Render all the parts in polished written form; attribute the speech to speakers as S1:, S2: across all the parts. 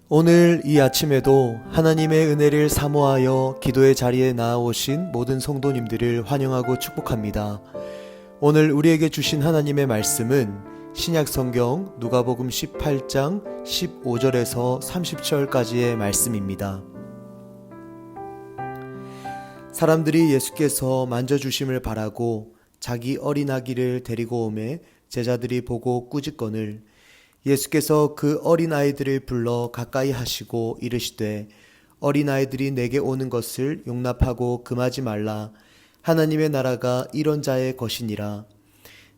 S1: 오늘 이 아침에도 하나님의 은혜를 사모하여 기도의 자리에 나아오신 모든 성도님들을 환영하고 축복합니다. 오늘 우리에게 주신 하나님의 말씀은 신약성경 누가복음 18장 15절에서 30절까지의 말씀입니다. 사람들이 예수께서 만져주심을 바라고 자기 어린 아기를 데리고 오매 제자들이 보고 꾸짖거늘 예수께서 그 어린아이들을 불러 가까이 하시고 이르시되 어린아이들이 내게 오는 것을 용납하고 금하지 말라. 하나님의 나라가 이런 자의 것이니라.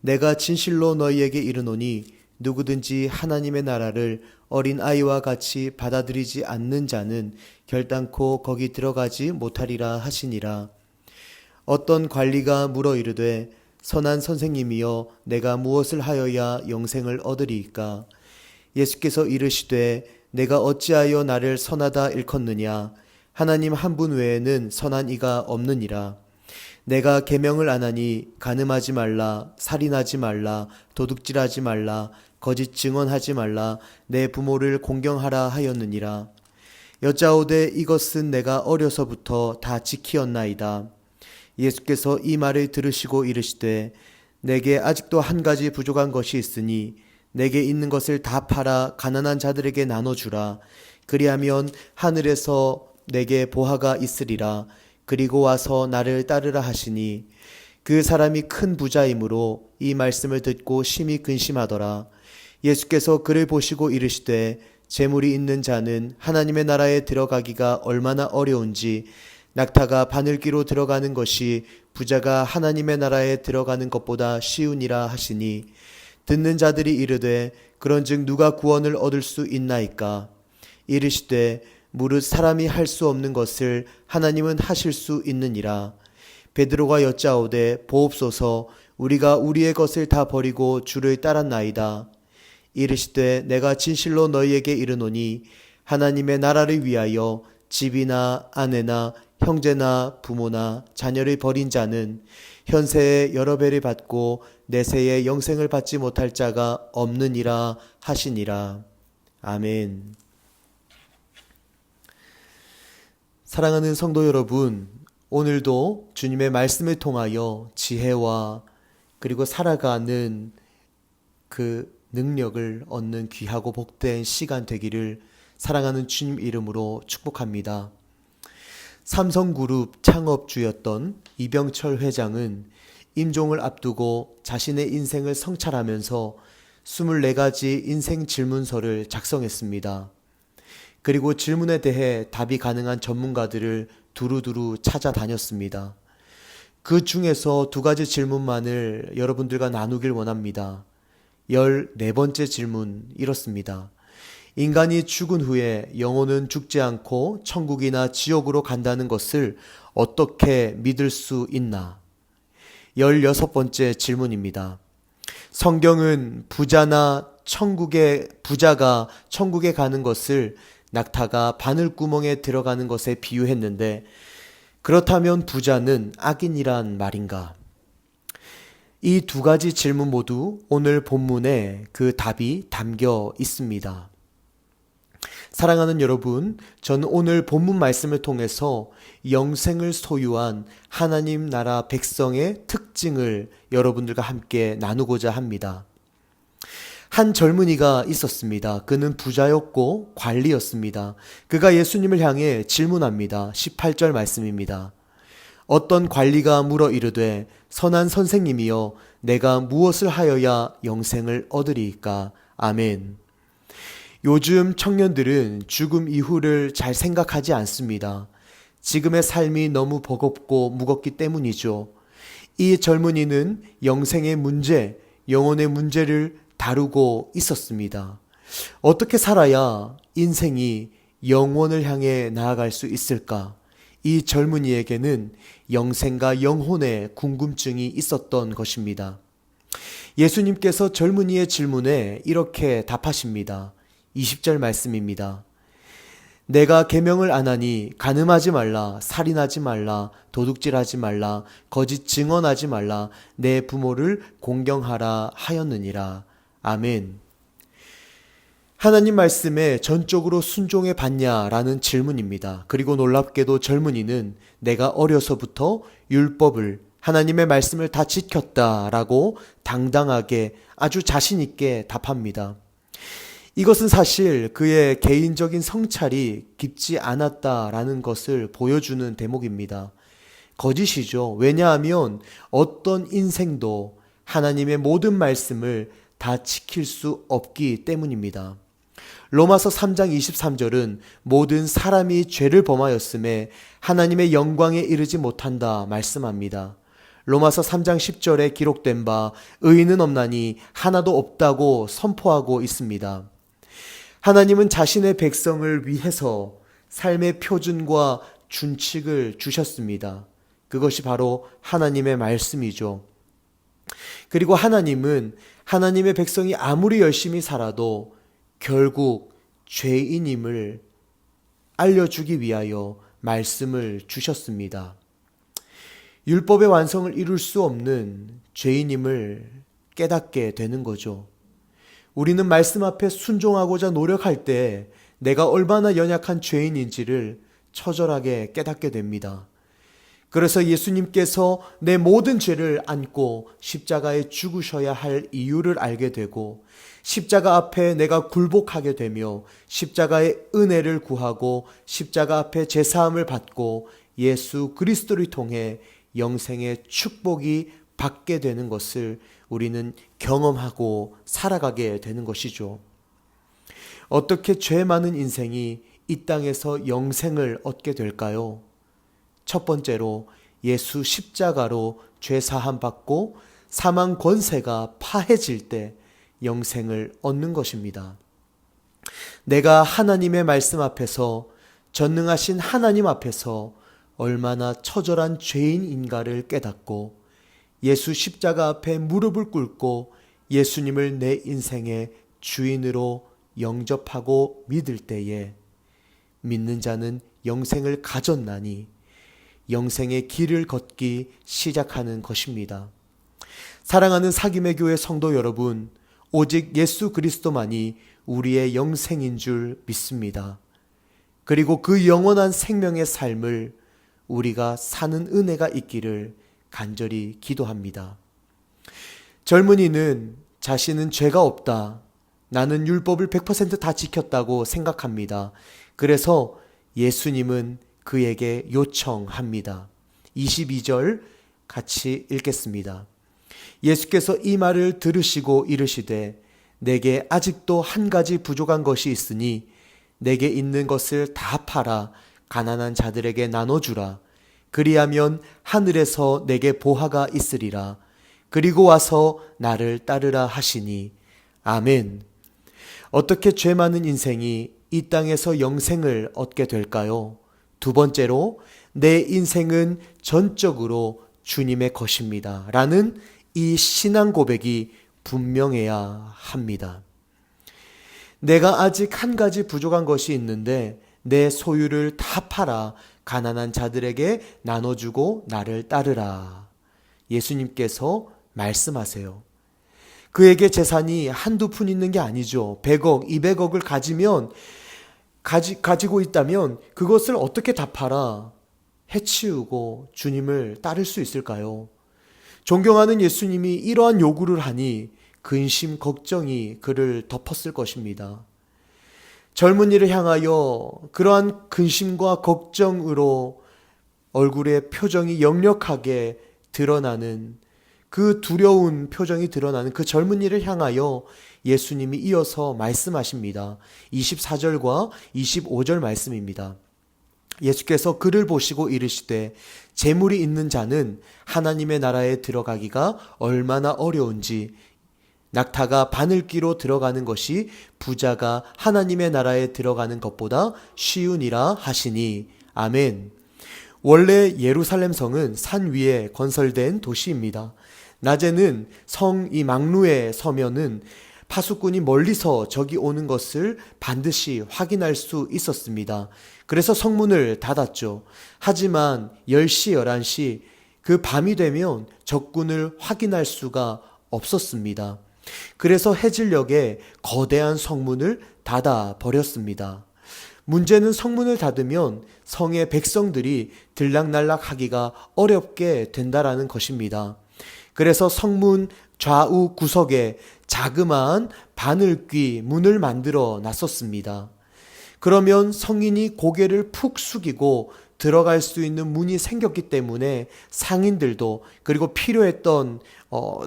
S1: 내가 진실로 너희에게 이르노니 누구든지 하나님의 나라를 어린아이와 같이 받아들이지 않는 자는 결단코 거기 들어가지 못하리라 하시니라. 어떤 관리가 물어 이르되 선한 선생님이여 내가 무엇을 하여야 영생을 얻으리이까? 예수께서 이르시되 내가 어찌하여 나를 선하다 일컫느냐? 하나님 한 분 외에는 선한 이가 없느니라. 내가 계명을 안 하니 간음하지 말라, 살인하지 말라, 도둑질하지 말라, 거짓 증언하지 말라, 내 부모를 공경하라 하였느니라. 여짜오되 이것은 내가 어려서부터 다 지키었나이다. 예수께서 이 말을 들으시고 이르시되 내게 아직도 한 가지 부족한 것이 있으니 내게 있는 것을 다 팔아 가난한 자들에게 나눠주라. 그리하면 하늘에서 내게 보화가 있으리라. 그리고 와서 나를 따르라 하시니 그 사람이 큰 부자이므로 이 말씀을 듣고 심히 근심하더라. 예수께서 그를 보시고 이르시되 재물이 있는 자는 하나님의 나라에 들어가기가 얼마나 어려운지 낙타가 바늘귀로 들어가는 것이 부자가 하나님의 나라에 들어가는 것보다 쉬우니라 하시니 듣는 자들이 이르되 그런즉 누가 구원을 얻을 수 있나이까? 이르시되 무릇 사람이 할 수 없는 것을 하나님은 하실 수 있느니라. 베드로가 여짜오되 보옵소서 우리가 우리의 것을 다 버리고 주를 따랐나이다. 이르시되 내가 진실로 너희에게 이르노니 하나님의 나라를 위하여 집이나 아내나 형제나 부모나 자녀를 버린 자는 현세에 여러 배를 받고 내세에 영생을 받지 못할 자가 없느니라 하시니라. 아멘. 사랑하는 성도 여러분, 오늘도 주님의 말씀을 통하여 지혜와 그리고 살아가는 그 능력을 얻는 귀하고 복된 시간 되기를 사랑하는 주님 이름으로 축복합니다. 삼성그룹 창업주였던 이병철 회장은 임종을 앞두고 자신의 인생을 성찰하면서 24가지 인생 질문서를 작성했습니다. 그리고 질문에 대해 답이 가능한 전문가들을 두루두루 찾아다녔습니다. 그 중에서 2가지 질문만을 여러분들과 나누길 원합니다. 14번째 질문 이렇습니다. 인간이 죽은 후에 영혼은 죽지 않고 천국이나 지옥으로 간다는 것을 어떻게 믿을 수 있나? 16번째 질문입니다. 성경은 부자가 천국에 가는 것을 낙타가 바늘구멍에 들어가는 것에 비유했는데 그렇다면 부자는 악인이란 말인가? 이 2가지 질문 모두 오늘 본문에 그 답이 담겨 있습니다. 사랑하는 여러분, 저는 오늘 본문 말씀을 통해서 영생을 소유한 하나님 나라 백성의 특징을 여러분들과 함께 나누고자 합니다. 한 젊은이가 있었습니다. 그는 부자였고 관리였습니다. 그가 예수님을 향해 질문합니다. 18절 말씀입니다. 어떤 관리가 물어 이르되 선한 선생님이여 내가 무엇을 하여야 영생을 얻으리이까? 아멘. 요즘 청년들은 죽음 이후를 잘 생각하지 않습니다. 지금의 삶이 너무 버겁고 무겁기 때문이죠. 이 젊은이는 영생의 문제, 영혼의 문제를 다루고 있었습니다. 어떻게 살아야 인생이 영원을 향해 나아갈 수 있을까? 이 젊은이에게는 영생과 영혼의 궁금증이 있었던 것입니다. 예수님께서 젊은이의 질문에 이렇게 답하십니다. 20절 말씀입니다. 내가 계명을 안 하니 간음하지 말라, 살인하지 말라, 도둑질하지 말라, 거짓 증언하지 말라, 내 부모를 공경하라 하였느니라. 아멘. 하나님 말씀에 전적으로 순종해 봤냐라는 질문입니다. 그리고 놀랍게도 젊은이는 내가 어려서부터 율법을, 하나님의 말씀을 다 지켰다라고 당당하게 아주 자신 있게 답합니다. 이것은 사실 그의 개인적인 성찰이 깊지 않았다라는 것을 보여주는 대목입니다. 거짓이죠. 왜냐하면 어떤 인생도 하나님의 모든 말씀을 다 지킬 수 없기 때문입니다. 로마서 3장 23절은 모든 사람이 죄를 범하였음에 하나님의 영광에 이르지 못한다 말씀합니다. 로마서 3장 10절에 기록된 바 의인은 없나니 하나도 없다고 선포하고 있습니다. 하나님은 자신의 백성을 위해서 삶의 표준과 준칙을 주셨습니다. 그것이 바로 하나님의 말씀이죠. 그리고 하나님은 하나님의 백성이 아무리 열심히 살아도 결국 죄인임을 알려주기 위하여 말씀을 주셨습니다. 율법의 완성을 이룰 수 없는 죄인임을 깨닫게 되는 거죠. 우리는 말씀 앞에 순종하고자 노력할 때 내가 얼마나 연약한 죄인인지를 처절하게 깨닫게 됩니다. 그래서 예수님께서 내 모든 죄를 안고 십자가에 죽으셔야 할 이유를 알게 되고 십자가 앞에 내가 굴복하게 되며 십자가의 은혜를 구하고 십자가 앞에 제사함을 받고 예수 그리스도를 통해 영생의 축복이 받게 되는 것을 우리는 경험하고 살아가게 되는 것이죠. 어떻게 죄 많은 인생이 이 땅에서 영생을 얻게 될까요? 첫 번째로 예수 십자가로 죄 사함 받고 사망 권세가 파해질 때 영생을 얻는 것입니다. 내가 하나님의 말씀 앞에서, 전능하신 하나님 앞에서 얼마나 처절한 죄인인가를 깨닫고 예수 십자가 앞에 무릎을 꿇고 예수님을 내 인생의 주인으로 영접하고 믿을 때에 믿는 자는 영생을 가졌나니 영생의 길을 걷기 시작하는 것입니다. 사랑하는 사김의 교회 성도 여러분, 오직 예수 그리스도만이 우리의 영생인 줄 믿습니다. 그리고 그 영원한 생명의 삶을 우리가 사는 은혜가 있기를 간절히 기도합니다. 젊은이는 자신은 죄가 없다, 나는 율법을 100% 다 지켰다고 생각합니다. 그래서 예수님은 그에게 요청합니다. 22절 같이 읽겠습니다. 예수께서 이 말을 들으시고 이르시되 내게 아직도 한 가지 부족한 것이 있으니 내게 있는 것을 다 팔아 가난한 자들에게 나눠주라. 그리하면 하늘에서 내게 보화가 있으리라. 그리고 와서 나를 따르라 하시니 아멘. 어떻게 죄 많은 인생이 이 땅에서 영생을 얻게 될까요? 두 번째로 내 인생은 전적으로 주님의 것입니다. 라는 이 신앙 고백이 분명해야 합니다. 내가 아직 한 가지 부족한 것이 있는데 내 소유를 다 팔아 가난한 자들에게 나눠주고 나를 따르라. 예수님께서 말씀하세요. 그에게 재산이 한두 푼 있는 게 아니죠. 100억, 200억을 가지고 있다면 그것을 어떻게 다 팔아 해치우고 주님을 따를 수 있을까요? 존경하는 예수님이 이러한 요구를 하니 근심, 걱정이 그를 덮었을 것입니다. 젊은이를 향하여 그러한 근심과 걱정으로 얼굴의 표정이 역력하게 드러나는, 그 두려운 표정이 드러나는 그 젊은이를 향하여 예수님이 이어서 말씀하십니다. 24절과 25절 말씀입니다. 예수께서 그를 보시고 이르시되 재물이 있는 자는 하나님의 나라에 들어가기가 얼마나 어려운지 낙타가 바늘귀로 들어가는 것이 부자가 하나님의 나라에 들어가는 것보다 쉬우니라 하시니 아멘. 원래 예루살렘 성은 산 위에 건설된 도시입니다. 낮에는 성 이 망루에 서면은 파수꾼이 멀리서 적이 오는 것을 반드시 확인할 수 있었습니다. 그래서 성문을 닫았죠. 하지만 10시, 11시 그 밤이 되면 적군을 확인할 수가 없었습니다. 그래서 해질녘에 거대한 성문을 닫아 버렸습니다. 문제는 성문을 닫으면 성의 백성들이 들락날락 하기가 어렵게 된다라는 것입니다. 그래서 성문 좌우 구석에 자그마한 바늘귀 문을 만들어 놨었습니다. 그러면 성인이 고개를 푹 숙이고 들어갈 수 있는 문이 생겼기 때문에 상인들도 그리고 필요했던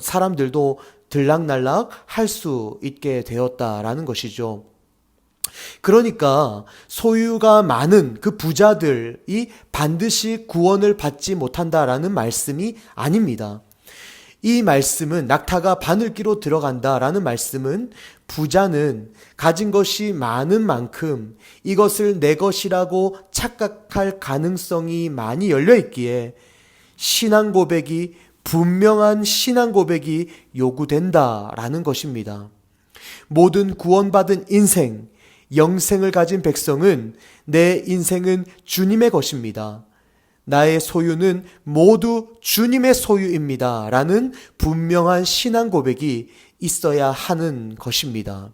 S1: 사람들도 들락날락 할 수 있게 되었다라는 것이죠. 그러니까 소유가 많은 그 부자들이 반드시 구원을 받지 못한다라는 말씀이 아닙니다. 이 말씀은 낙타가 바늘귀로 들어간다라는 말씀은 부자는 가진 것이 많은 만큼 이것을 내 것이라고 착각할 가능성이 많이 열려 있기에 분명한 신앙 고백이 요구된다라는 것입니다. 모든 구원받은 인생, 영생을 가진 백성은 내 인생은 주님의 것입니다. 나의 소유는 모두 주님의 소유입니다. 라는 분명한 신앙 고백이 있어야 하는 것입니다.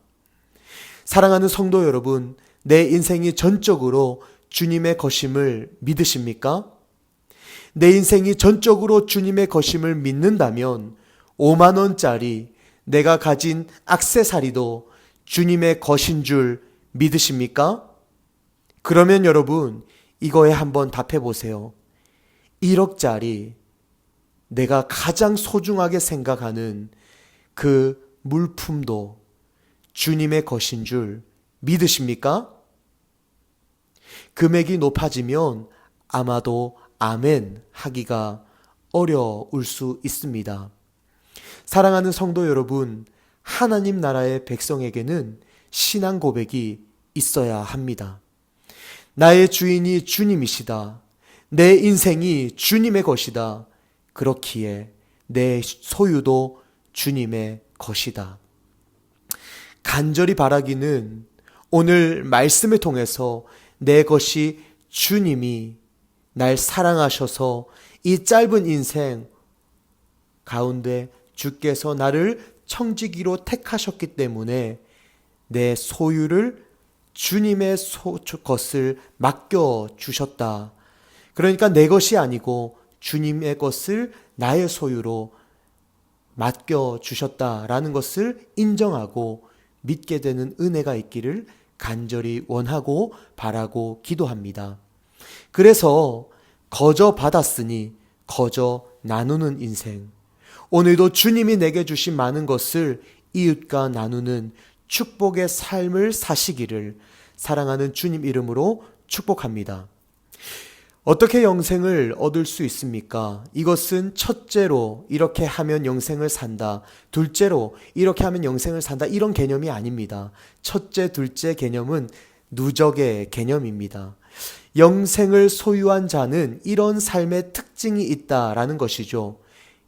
S1: 사랑하는 성도 여러분, 내 인생이 전적으로 주님의 것임을 믿으십니까? 내 인생이 전적으로 주님의 것임을 믿는다면 5만 원짜리 내가 가진 액세서리도 주님의 것인 줄 믿으십니까? 그러면 여러분 이거에 한번 답해 보세요. 1억짜리 내가 가장 소중하게 생각하는 그 물품도 주님의 것인 줄 믿으십니까? 금액이 높아지면 아마도 아멘 하기가 어려울 수 있습니다. 사랑하는 성도 여러분, 하나님 나라의 백성에게는 신앙 고백이 있어야 합니다. 나의 주인이 주님이시다. 내 인생이 주님의 것이다. 그렇기에 내 소유도 주님의 것이다. 간절히 바라기는 오늘 말씀을 통해서 내 것이 주님이 날 사랑하셔서 이 짧은 인생 가운데 주께서 나를 청지기로 택하셨기 때문에 내 소유를 주님의 것을 맡겨주셨다. 그러니까 내 것이 아니고 주님의 것을 나의 소유로 맡겨주셨다라는 것을 인정하고 믿게 되는 은혜가 있기를 간절히 원하고 바라고 기도합니다. 그래서 거저 받았으니 거저 나누는 인생, 오늘도 주님이 내게 주신 많은 것을 이웃과 나누는 축복의 삶을 사시기를 사랑하는 주님 이름으로 축복합니다. 어떻게 영생을 얻을 수 있습니까? 이것은 첫째로 이렇게 하면 영생을 산다. 둘째로 이렇게 하면 영생을 산다. 이런 개념이 아닙니다. 첫째, 둘째 개념은 누적의 개념입니다. 영생을 소유한 자는 이런 삶의 특징이 있다라는 것이죠.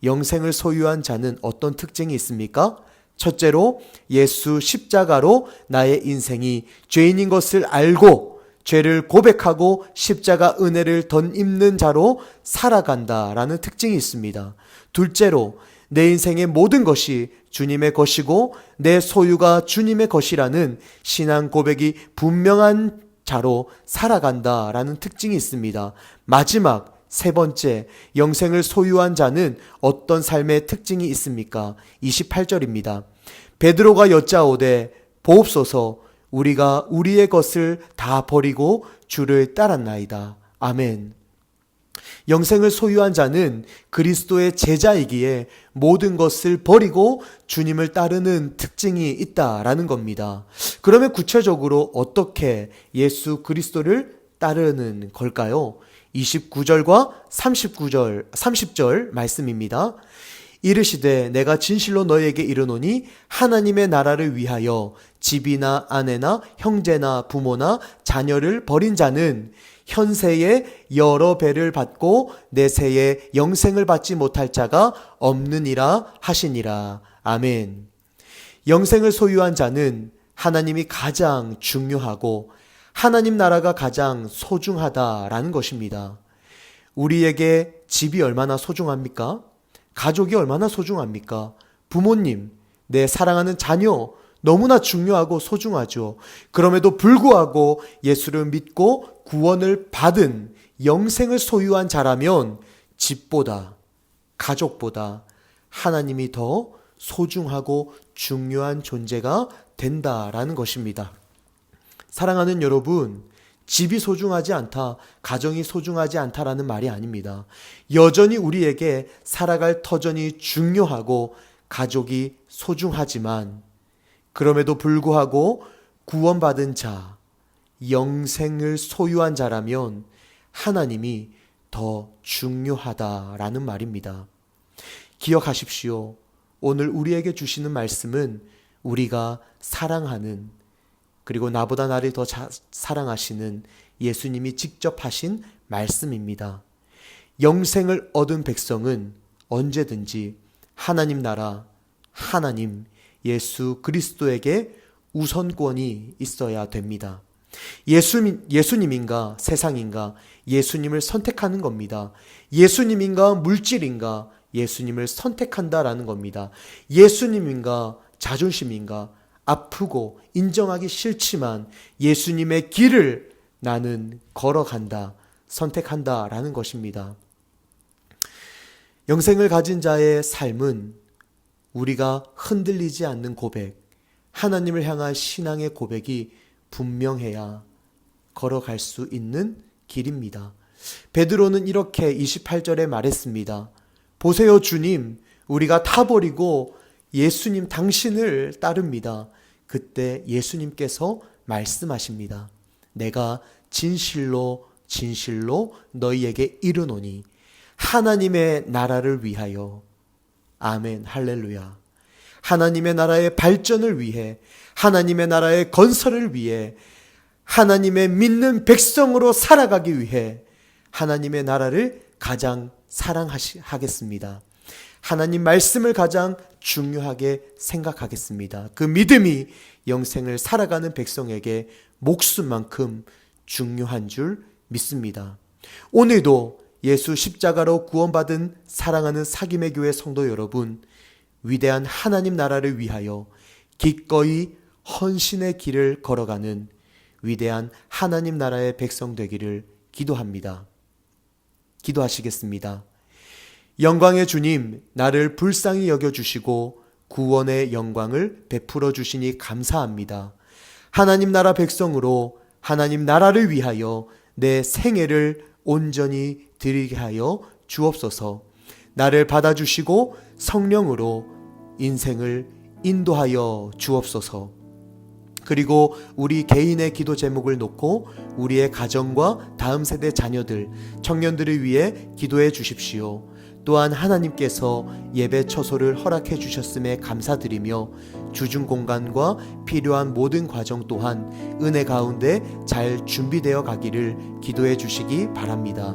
S1: 영생을 소유한 자는 어떤 특징이 있습니까? 첫째로 예수 십자가로 나의 인생이 죄인인 것을 알고 죄를 고백하고 십자가 은혜를 덧입는 자로 살아간다라는 특징이 있습니다. 둘째로 내 인생의 모든 것이 주님의 것이고 내 소유가 주님의 것이라는 신앙 고백이 분명한 자로 살아간다라는 특징이 있습니다. 마지막 세 번째, 영생을 소유한 자는 어떤 삶의 특징이 있습니까? 28절입니다. 베드로가 여짜오되 보옵소서 우리가 우리의 것을 다 버리고 주를 따랐나이다. 아멘. 영생을 소유한 자는 그리스도의 제자이기에 모든 것을 버리고 주님을 따르는 특징이 있다라는 겁니다. 그러면 구체적으로 어떻게 예수 그리스도를 따르는 걸까요? 29절과 30절 말씀입니다. 이르시되 내가 진실로 너희에게 이르노니 하나님의 나라를 위하여 집이나 아내나 형제나 부모나 자녀를 버린 자는 현세에 여러 배를 받고 내세에 영생을 받지 못할 자가 없느니라 하시니라. 아멘. 영생을 소유한 자는 하나님이 가장 중요하고 하나님 나라가 가장 소중하다라는 것입니다. 우리에게 집이 얼마나 소중합니까? 가족이 얼마나 소중합니까? 부모님, 내 사랑하는 자녀 너무나 중요하고 소중하죠. 그럼에도 불구하고 예수를 믿고 구원을 받은 영생을 소유한 자라면 집보다 가족보다 하나님이 더 소중하고 중요한 존재가 된다라는 것입니다. 사랑하는 여러분, 집이 소중하지 않다, 가정이 소중하지 않다라는 말이 아닙니다. 여전히 우리에게 살아갈 터전이 중요하고 가족이 소중하지만 그럼에도 불구하고 구원받은 자, 영생을 소유한 자라면 하나님이 더 중요하다라는 말입니다. 기억하십시오. 오늘 우리에게 주시는 말씀은 우리가 사랑하는, 그리고 나보다 나를 더 사랑하시는 예수님이 직접 하신 말씀입니다. 영생을 얻은 백성은 언제든지 하나님 나라, 하나님 예수 그리스도에게 우선권이 있어야 됩니다. 예수님인가 세상인가, 예수님을 선택하는 겁니다. 예수님인가 물질인가, 예수님을 선택한다라는 겁니다. 예수님인가 자존심인가, 아프고 인정하기 싫지만 예수님의 길을 나는 걸어간다, 선택한다라는 것입니다. 영생을 가진 자의 삶은 우리가 흔들리지 않는 고백, 하나님을 향한 신앙의 고백이 분명해야 걸어갈 수 있는 길입니다. 베드로는 이렇게 28절에 말했습니다. 보세요 주님, 우리가 타버리고 예수님 당신을 따릅니다. 그때 예수님께서 말씀하십니다. 내가 진실로 진실로 너희에게 이르노니 하나님의 나라를 위하여, 아멘 할렐루야, 하나님의 나라의 발전을 위해, 하나님의 나라의 건설을 위해, 하나님의 믿는 백성으로 살아가기 위해 하나님의 나라를 가장 사랑하겠습니다. 하나님 말씀을 가장 중요하게 생각하겠습니다. 그 믿음이 영생을 살아가는 백성에게 목숨만큼 중요한 줄 믿습니다. 오늘도 예수 십자가로 구원받은 사랑하는 사김의 교회 성도 여러분, 위대한 하나님 나라를 위하여 기꺼이 헌신의 길을 걸어가는 위대한 하나님 나라의 백성 되기를 기도합니다. 기도하시겠습니다. 영광의 주님, 나를 불쌍히 여겨주시고 구원의 영광을 베풀어 주시니 감사합니다. 하나님 나라 백성으로 하나님 나라를 위하여 내 생애를 온전히 드리게 하여 주옵소서. 나를 받아주시고 성령으로 인생을 인도하여 주옵소서. 그리고 우리 개인의 기도 제목을 놓고 우리의 가정과 다음 세대 자녀들, 청년들을 위해 기도해 주십시오. 또한 하나님께서 예배 처소를 허락해 주셨음에 감사드리며 주중 공간과 필요한 모든 과정 또한 은혜 가운데 잘 준비되어 가기를 기도해 주시기 바랍니다.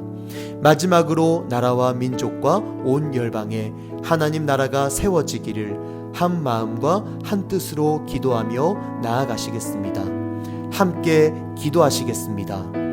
S1: 마지막으로 나라와 민족과 온 열방에 하나님 나라가 세워지기를 한 마음과 한 뜻으로 기도하며 나아가시겠습니다. 함께 기도하시겠습니다.